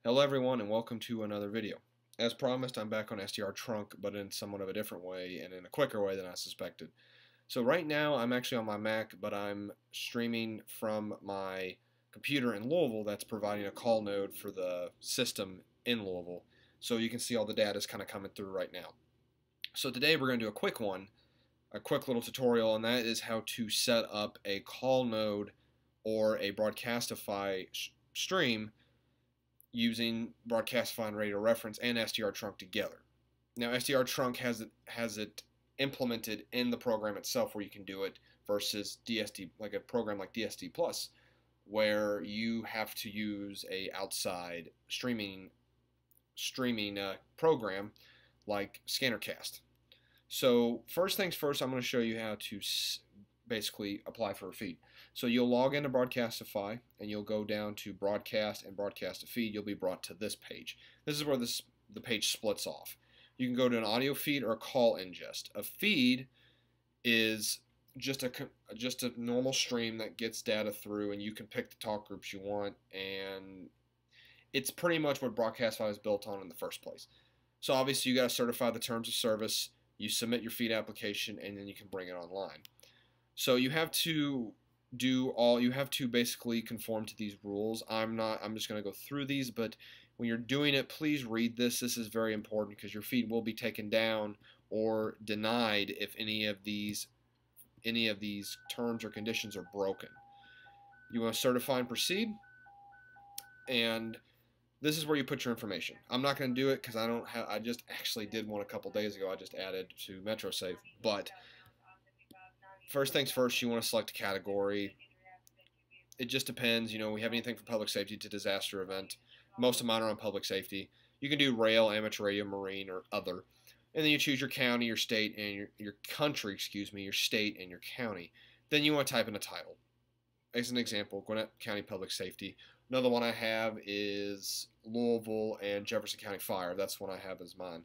Hello everyone and welcome to another video. As promised, I'm back on SDRTrunk, but in somewhat of a different way and in a quicker way than I suspected. So right now I'm actually on my Mac, but I'm streaming from my computer in Louisville that's providing a call node for the system in Louisville. So you can see all the data is kind of coming through right now. So today we're going to do a quick one, a quick little tutorial, and that is how to set up a call node or a Broadcastify stream using Broadcastify and Radio Reference and SDRTrunk together. Now SDRTrunk has it implemented in the program itself where you can do it versus DSD, like a program like DSD Plus, where you have to use a outside streaming program like ScannerCast. So first things first, I'm going to show you how to basically apply for a feed. So you'll log into Broadcastify and you'll go down to Broadcast and Broadcast a feed. You'll be brought to this page. This is where the page splits off. You can go to an audio feed or a call ingest. A feed is just a normal stream that gets data through, and you can pick the talk groups you want, and it's pretty much what Broadcastify is built on in the first place. So obviously you got to certify the terms of service, you submit your feed application, and then you can bring it online. So you have to basically conform to these rules. I'm just going to go through these, but when you're doing it, please read this. This is very important because your feed will be taken down or denied if any of these terms or conditions are broken. You want to certify and proceed, and this is where you put your information. I'm not going to do it because I just actually did one a couple days ago. I just added to MetroSafe, but first things first, you want to select a category. It just depends. You know, we have anything from public safety to disaster event. Most of mine are on public safety. You can do rail, amateur radio, marine, or other. And then you choose your county, your state, and your country, your state and your county. Then you want to type in a title. As an example, Gwinnett County Public Safety. Another one I have is Louisville and Jefferson County Fire. That's one I have as mine.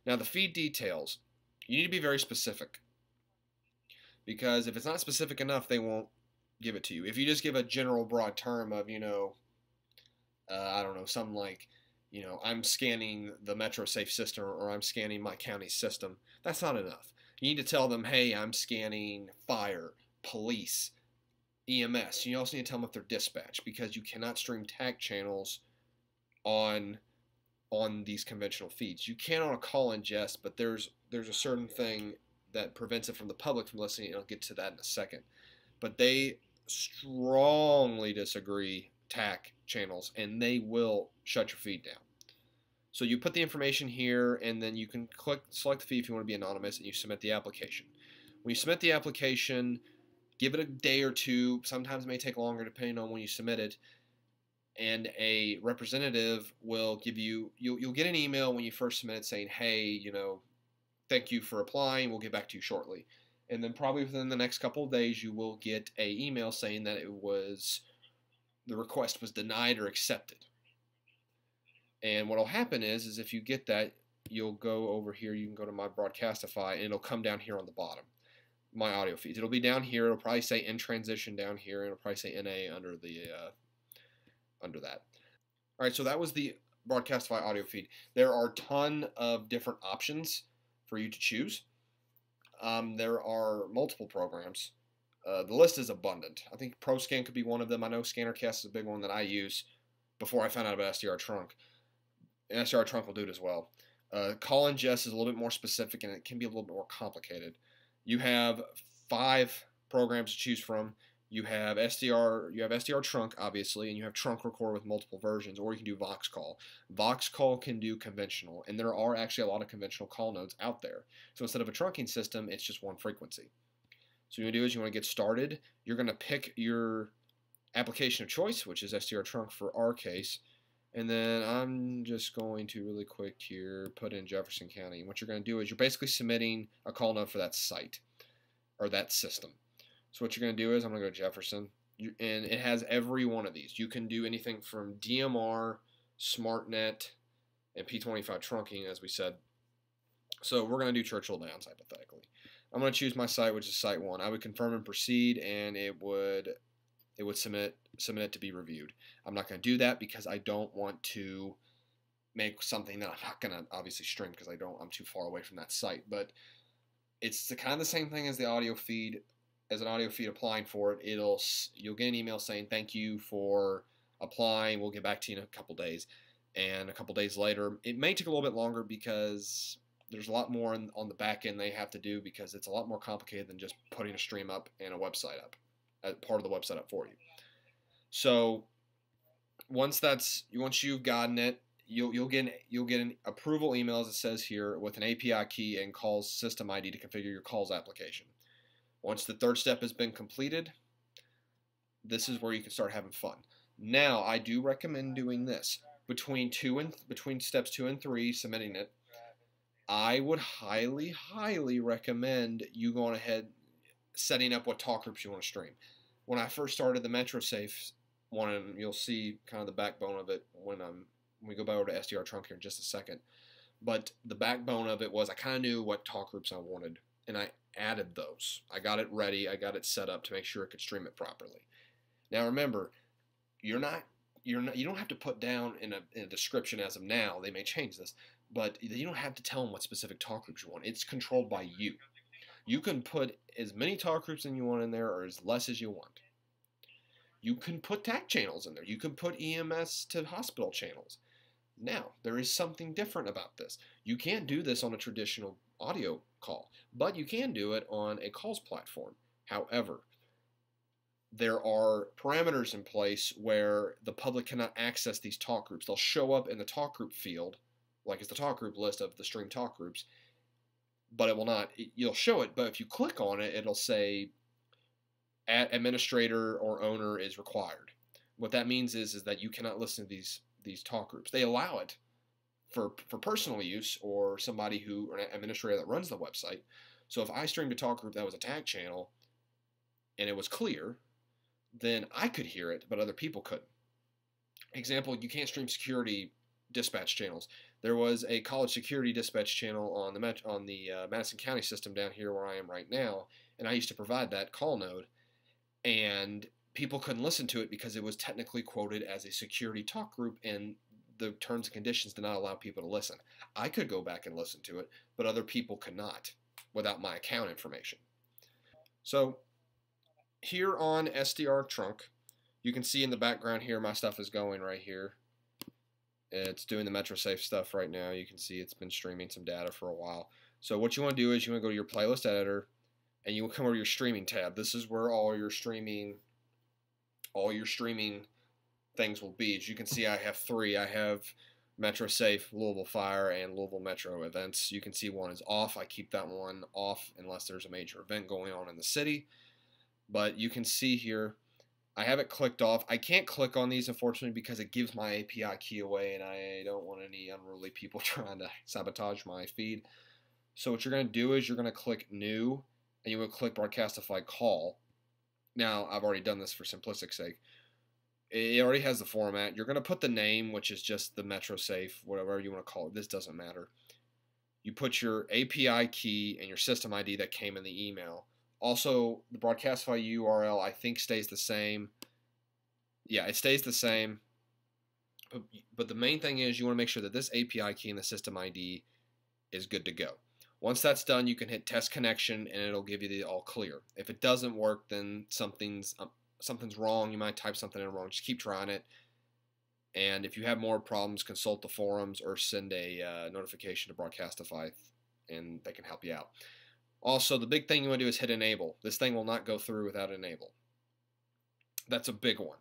Now the feed details. You need to be very specific, because if it's not specific enough, they won't give it to you. If you just give a general broad term of, I don't know, something like, I'm scanning the MetroSafe system, or I'm scanning my county system, that's not enough. You need to tell them, hey, I'm scanning fire, police, EMS. You also need to tell them if they're dispatch, because you cannot stream TAC channels on these conventional feeds. You can on a call ingest, but there's a certain thing that prevents it from the public from listening, and I'll get to that in a second. But they strongly disagree TAC channels, and they will shut your feed down. So you put the information here, and then you can select the feed if you want to be anonymous, and you submit the application. When you submit the application, give it a day or two. Sometimes it may take longer depending on when you submit it. And a representative will give you'll get an email when you first submit it saying, hey, thank you for applying, we'll get back to you shortly. And then probably within the next couple of days you will get an email saying that the request was denied or accepted. And what will happen is if you get that, you'll go over here, you can go to my Broadcastify, and it'll come down here on the bottom, my audio feeds. It'll be down here, it'll probably say in transition down here, and it'll probably say NA under that. Alright, so that was the Broadcastify audio feed. There are a ton of different options for you to choose. There are multiple programs. The list is abundant. I think ProScan could be one of them. I know ScannerCast is a big one that I use before I found out about SDRTrunk. And SDRTrunk will do it as well. Call ingest is a little bit more specific, and it can be a little bit more complicated. You have 5 programs to choose from. You have SDRTrunk, obviously, and you have Trunk Record with multiple versions, or you can do VoxCall. VoxCall can do conventional, and there are actually a lot of conventional call nodes out there. So instead of a trunking system, it's just one frequency. So what you want to do is you want to get started. You're going to pick your application of choice, which is SDRTrunk for our case, and then I'm just going to really quick here put in Jefferson County. And what you're going to do is you're basically submitting a call node for that site or that system. So what you're going to do is I'm going to go to Jefferson, and it has every one of these. You can do anything from DMR, SmartNet, and P25 trunking, as we said. So we're going to do Churchill Downs, hypothetically. I'm going to choose my site, which is Site 1. I would confirm and proceed, and it would it would submit it to be reviewed. I'm not going to do that because I don't want to make something that I'm not going to obviously stream because I'm too far away from that site. But it's kind of the same thing as the audio feed. As an audio feed applying for it, you'll get an email saying thank you for applying. We'll get back to you in a couple days. And a couple days later, it may take a little bit longer because there's a lot more on the back end they have to do because it's a lot more complicated than just putting a stream up and a website up, part of the website up for you. So once you've gotten it, you'll get an approval email, as it says here, with an API key and calls system ID to configure your calls application. Once the third step has been completed, this is where you can start having fun. Now, I do recommend doing this between steps 2 and 3, submitting it. I would highly recommend you going ahead setting up what talk groups you want to stream. When I first started the MetroSafe one, and you'll see kind of the backbone of it when we go back over to SDRTrunk here in just a second. But the backbone of it was I kind of knew what talk groups I wanted, and I added those. I got it ready. I got it set up to make sure it could stream it properly. Now remember, you don't have to put down in a description as of now. They may change this, but you don't have to tell them what specific talk groups you want. It's controlled by you. You can put as many talk groups as you want in there or as less as you want. You can put TAC channels in there. You can put EMS to hospital channels. Now, there is something different about this. You can't do this on a traditional audio call, but you can do it on a calls platform. However, there are parameters in place where the public cannot access these talk groups. They'll show up in the talk group field, like it's the talk group list of the stream talk groups, but it will not. You'll show it, but if you click on it, it'll say administrator or owner is required. What that means is that you cannot listen to these talk groups. They allow it for personal use or or an administrator that runs the website. So if I streamed a talk group that was a tag channel and it was clear, then I could hear it, but other people couldn't. Example, you can't stream security dispatch channels. There was a college security dispatch channel on the Madison County system down here where I am right now, and I used to provide that call node, and people couldn't listen to it because it was technically quoted as a security talk group, and the terms and conditions did not allow people to listen. I could go back and listen to it, but other people could not without my account information. So here on SDRTrunk, you can see in the background here my stuff is going right here. It's doing the MetroSafe stuff right now. You can see it's been streaming some data for a while. So what you want to do is you want to go to your playlist editor and you will come over to your streaming tab. This is where all your streaming things will be. As you can see, I have 3. I have MetroSafe, Louisville Fire, and Louisville Metro events. You can see one is off. I keep that one off unless there's a major event going on in the city. But you can see here, I have it clicked off. I can't click on these, unfortunately, because it gives my API key away, and I don't want any unruly people trying to sabotage my feed. So what you're going to do is you're going to click New, and you will click Broadcastify Call. Now, I've already done this for simplistic sake. It already has the format. You're going to put the name, which is just the MetroSafe, whatever you want to call it. This doesn't matter. You put your API key and your system ID that came in the email. Also, the Broadcastfy URL, I think, stays the same. Yeah, it stays the same. But the main thing is you want to make sure that this API key and the system ID is good to go. Once that's done, you can hit Test Connection, and it'll give you the all clear. If it doesn't work, then something's wrong. You might type something in wrong. Just keep trying it. And if you have more problems, consult the forums or send a notification to Broadcastify, and they can help you out. Also, the big thing you want to do is hit Enable. This thing will not go through without Enable. That's a big one.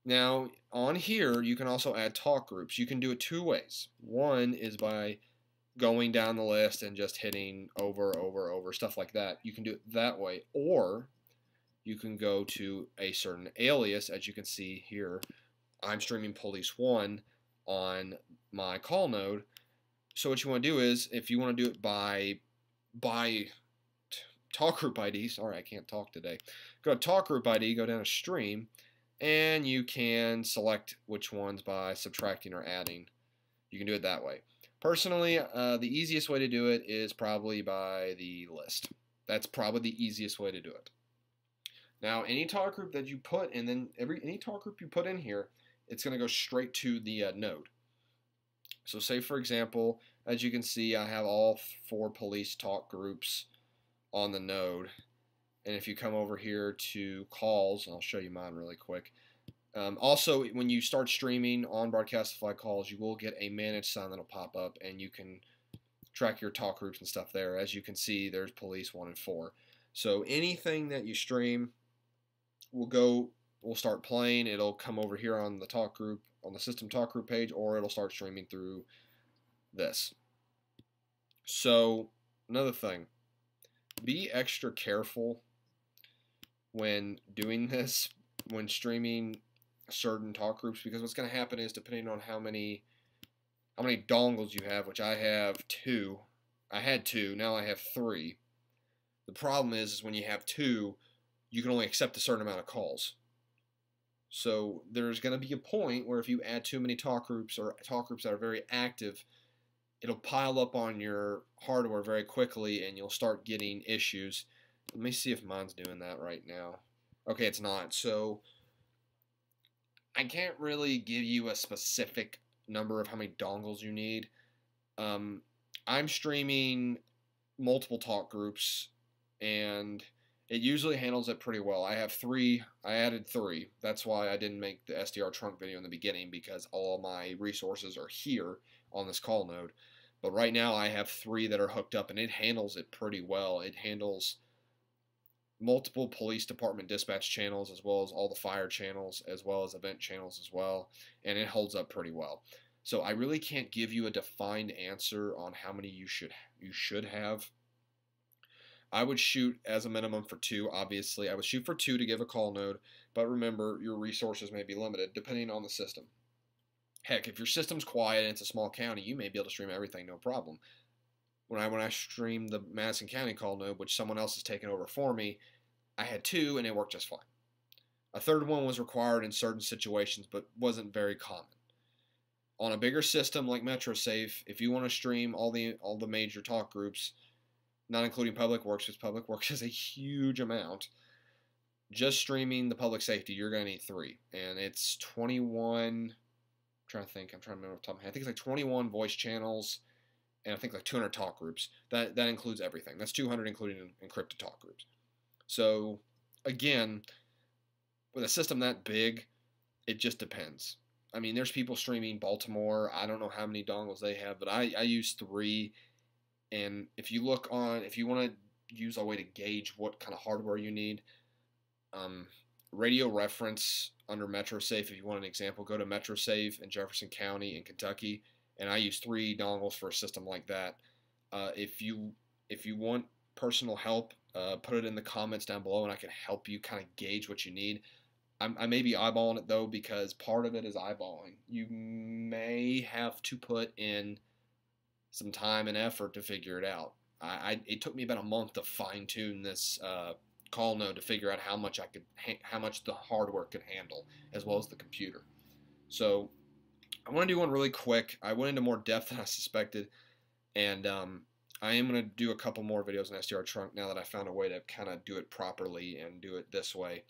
Now, on here, you can also add talk groups. You can do it 2 ways. One is by going down the list and just hitting over, stuff like that. You can do it that way. Or you can go to a certain alias. As you can see here, I'm streaming Police 1 on my call node. So what you want to do is, if you want to do it by talk group ID, sorry, I can't talk today. Go to talk group ID, go down to stream, and you can select which ones by subtracting or adding. You can do it that way. Personally, the easiest way to do it is probably by the list. That's probably the easiest way to do it. Now, any talk group that you put, and then any talk group you put in here, it's going to go straight to the node. So say, for example, as you can see, I have all 4 police talk groups on the node. And if you come over here to calls, I'll show you mine really quick. Also, when you start streaming on Broadcastify calls, you will get a manage sign that'll pop up, and you can track your talk groups and stuff there. As you can see, there's police 1 and 4. So anything that you stream will start playing. It'll come over here on the talk group, on the system talk group page, or it'll start streaming through this. So another thing, be extra careful when doing this, when streaming certain talk groups, because what's going to happen is, depending on how many dongles you have, which I have 2. I had 2, now I have 3. The problem is when you have 2, you can only accept a certain amount of calls. So there's going to be a point where if you add too many talk groups, or talk groups that are very active, it'll pile up on your hardware very quickly, and you'll start getting issues. Let me see if mine's doing that right now. Okay, it's not. So I can't really give you a specific number of how many dongles you need. I'm streaming multiple talk groups, and it usually handles it pretty well. I have 3. I added 3. That's why I didn't make the SDRTrunk video in the beginning, because all my resources are here on this call node. But right now I have 3 that are hooked up, and it handles it pretty well. It handles multiple police department dispatch channels, as well as all the fire channels, as well as event channels as well, and it holds up pretty well. So I really can't give you a defined answer on how many you should have. I would shoot as a minimum for 2, obviously. I would shoot for 2 to give a call node, but remember, your resources may be limited depending on the system. Heck, if your system's quiet and it's a small county, you may be able to stream everything, no problem. When I streamed the Madison County call node, which someone else has taken over for me, I had 2 and it worked just fine. A third one was required in certain situations, but wasn't very common. On a bigger system like MetroSafe, if you want to stream all the major talk groups, not including Public Works, because Public Works is a huge amount, just streaming the public safety, you're going to need 3. And it's 21, I'm trying to remember off the top of my head. I think it's like 21 voice channels, and I think like 200 talk groups. That includes everything. That's 200 including encrypted talk groups. So again, with a system that big, it just depends. I mean, there's people streaming Baltimore. I don't know how many dongles they have, but I use 3. And if you want to use a way to gauge what kind of hardware you need, Radio Reference under MetroSafe, if you want an example, go to MetroSafe in Jefferson County in Kentucky, and I use 3 dongles for a system like that. If you want personal help, put it in the comments down below, and I can help you kind of gauge what you need. I may be eyeballing it, though, because part of it is eyeballing. You may have to put in some time and effort to figure it out. It took me about a month to fine-tune this call node to figure out how much the hardware could handle, as well as the computer. So I want to do one really quick. I went into more depth than I suspected, and I am going to do a couple more videos on SDRTrunk now that I found a way to kind of do it properly and do it this way.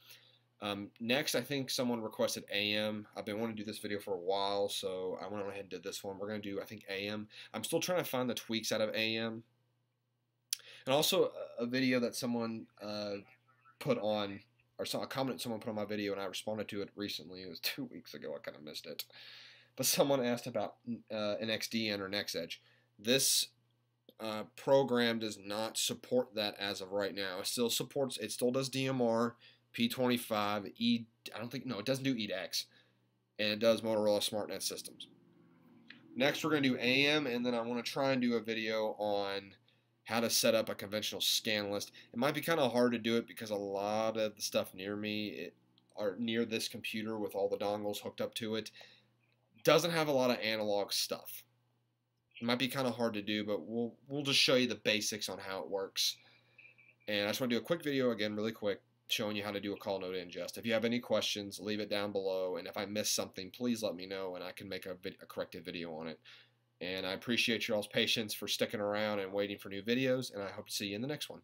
Next, I think someone requested AM. I've been wanting to do this video for a while, so I went ahead and did this one. We're going to do, I think, AM. I'm still trying to find the tweaks out of AM. And also a video that someone put on, or a comment someone put on my video, and I responded to it recently. It was 2 weeks ago. I kind of missed it. But someone asked about an XDN or NextEdge. This program does not support that as of right now. It still does DMR, P25, it doesn't do EDX, and it does Motorola SmartNet systems. Next, we're going to do AM, and then I want to try and do a video on how to set up a conventional scan list. It might be kind of hard to do it because a lot of the stuff near me, or near this computer with all the dongles hooked up to it, doesn't have a lot of analog stuff. It might be kind of hard to do, but we'll just show you the basics on how it works. And I just want to do a quick video again, really quick, showing you how to do a call node ingest. If you have any questions, leave it down below, and if I miss something, please let me know, and I can make a corrected video on it. And I appreciate y'all's patience for sticking around and waiting for new videos, and I hope to see you in the next one.